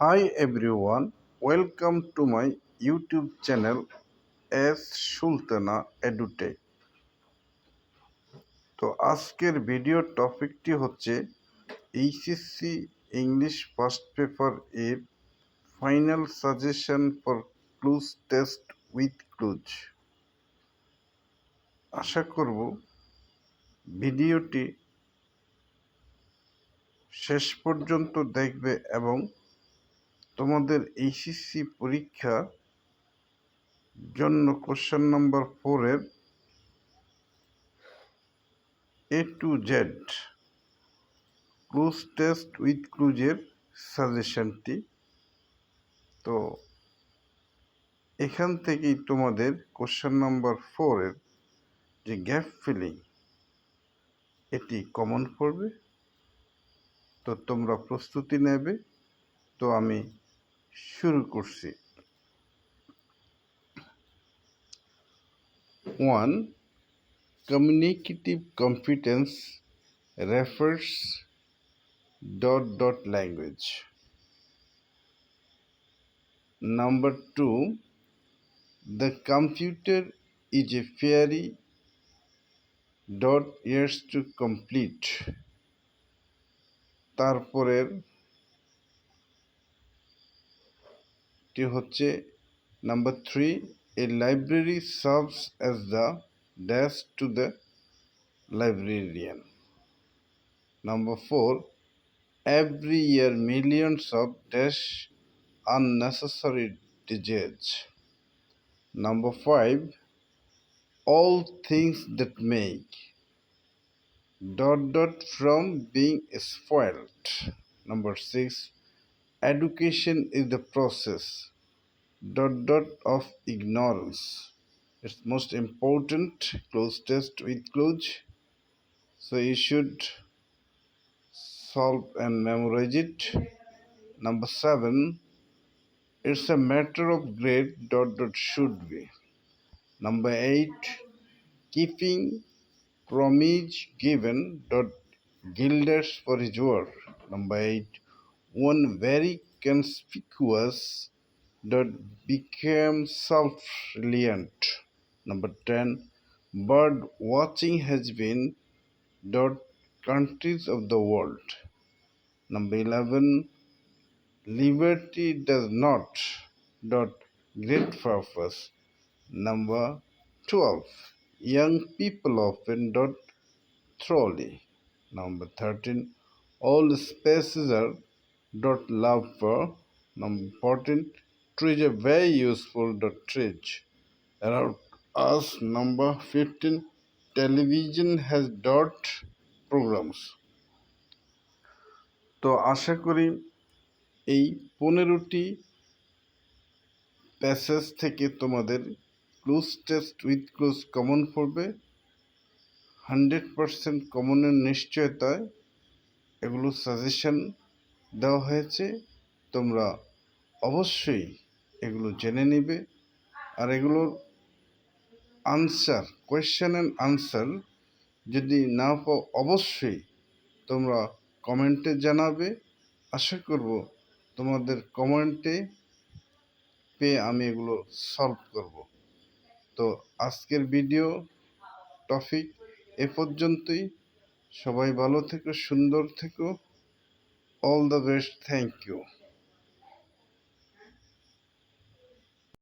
Hi everyone, welcome to my YouTube channel S Sultana EduTech। তো আজকের video টপিকটি হচ্ছে এইচএসসি ইংলিশ ফার্স্ট পেপার এর final suggestion for cloze test with cloze. আশা করব ভিডিওটি শেষ পর্যন্ত দেখবে এবং তোমাদের এইচএসসি পরীক্ষা জন্য কোশ্চেন নাম্বার 4 এর A to Z cloze test with ক্লুজের সাজেশনটি। তো এখান থেকেই তোমাদের কোশ্চেন নাম্বার 4 এর যে গ্যাপ ফিলিং এটি কমন পড়বে। তো তোমরা প্রস্তুতি নেবে। তো আমি শুরু করছি। 1. Communicative competence refers ... language. Number 2. The computer is a fairy ... years to complete. তারপরের টি হচ্ছে number 3. A library serves as the desk to the librarian. Number 4. Every year millions of dash unnecessary digits. Number 5. All things that make ... from being spoiled. Number 6. Education is the process ... of ignorance. It's most important close test with clues, so you should solve and memorize it. Number 7. It's a matter of grade ... should be. Number 8. Keeping promise given ... gilders for his word. Number 8. One very conspicuous ... became self-reliant. Number 10. Bird watching has been ... countries of the world. Number 11. Liberty does not ... great purpose. Number 12. Young people often ... trolley. Number 13. All species are ... love for. Number 14. Trees are very useful ... trees around us. Number 15. Television has ... programs. তো আশা করি এই 15টি passage থেকে তোমাদের clues test with clues common পড়বে। 100% কমনের নিশ্চয়তায় এগুলো suggestion দেওয়া হয়েছে। তোমরা অবশ্যই এগুলো জেনে নিবে। আর এগুলোর আনসার, কোয়েশ্চেন অ্যান্ড আনসার যদি না পাও অবশ্যই তোমরা কমেন্টে জানাবে। আশা করব তোমাদের কমেন্টে পেয়ে আমি এগুলো সলভ করব। তো আজকের ভিডিও টপিক এ পর্যন্তই। সবাই ভালো থেকো, সুন্দর থেকো। All the best. Thank you.